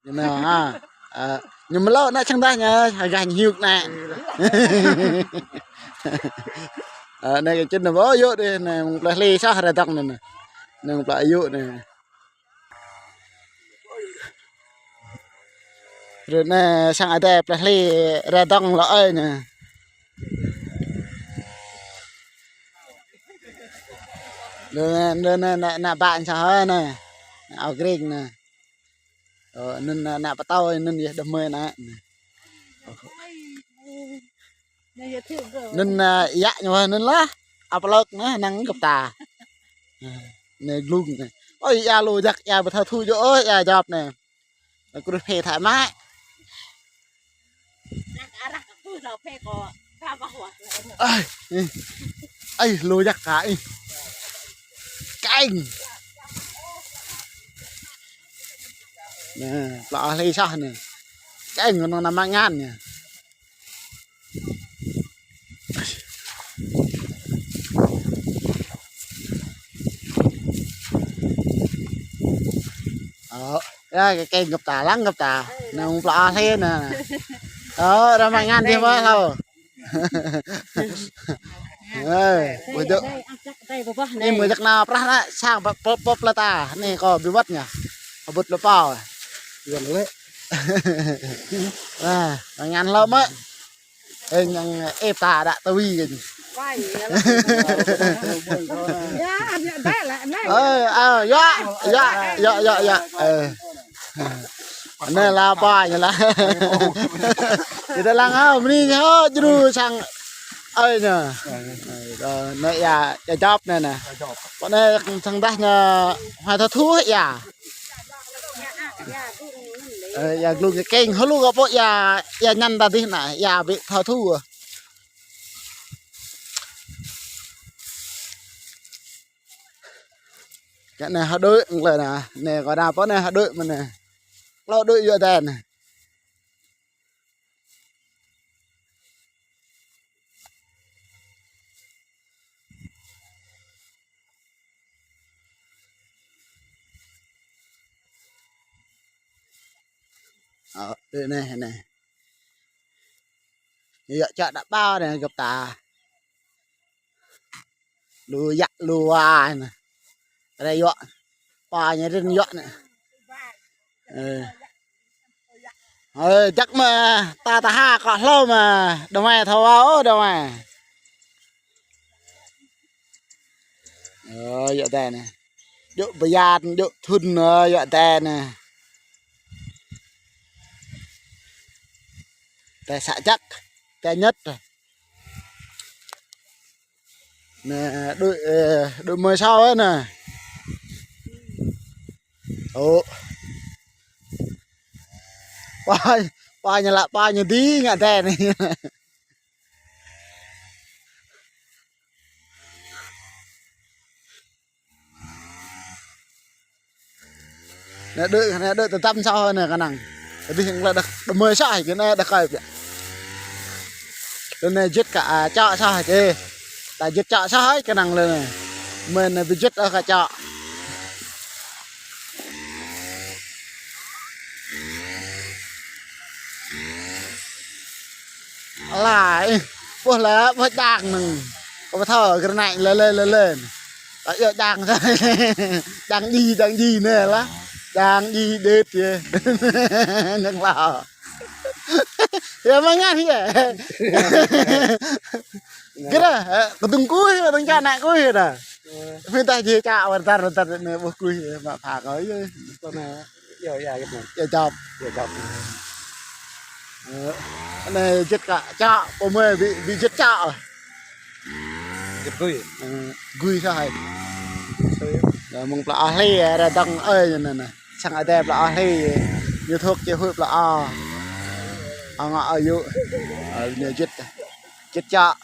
Nah, nyemelo nak cendahnya agak hiuk nak. Này trên nó vô đi này một là lê sao ra đăng này nè. Nang plak ayu này. Rồi nè sang ada plak lê ra đăng lại nè. Rồi nè bạn sao nè. Áo green nè. Nên nè bắt tao nên gì đâm mê nè. Nên dạ nhưng mà nên lá upload nó năng gặp tà này luôn này ôi ya lô giặc ya bật thao thu chỗ ơi ya job nè cứ được phê thoải mái ơi lô giặc cái canh nè lọ lấy sao nè canh nó nằm ngang nè cái cây ngập tà lắng ngập tà nằm lọ thế nè đó ra mày ngăn đi với đâu bữa trước em mới chắc nào prah đó sang pop là ta này có bị vắt nhỉ có bứt là bao gần đấy mày ngăn lâu mất ê nhang ép ta đã tao vi rồi này là ba như là kita lang ha meni ha juru sang ơi nè này ya job này nè bọn này thằng đắt nha hoa thơ thú ya ya luôn cái kênh họ luôn có ya nhăn ta đi nè ya bị thơ thú cái này họ đôi lời nè nè có đào có này họ đôi mình nè lo đôi vừa đèn này đây này này giờ chợ đã bao này gặp tà lùa dặn lùa này đây dọn ba nhà rừng dọn này chắc mà ta ha có lâu mà đâu mà thâu áo đâu mà dọn tè này dọn bây giờ dọn thun dọn tè này tè xạ chắc tè nhất rồi nè đội mười sau ấy nè ba nhà lạ ba nhà tí ngã tè này nè đợi từ tâm sau hơn nè cái năng thì là được mười sai cái này được rồi lần này giết cả chợ sao chứ tại giết chợ sao ấy cái năng lên này mình bị giết ở cả chợ lại bố lá bố đàng nừng có thở cái này lên ở đang đi nè lá đang đi đết kìa nâng lò ya mà ngắt kìa cái đó có từng cúi từng cha nại cúi rồi người ta chia chạo người ta này bố cúi mà phá gói con này giờ cái này giờ chọc này chết cả chợ cô mê bị chết chợ gùi sao hay rồi mong là lê ra đăng ơi nè nè sang ở đây là lê như thuốc chơi hụt là ngọ ở dụ ở nhà chết chợ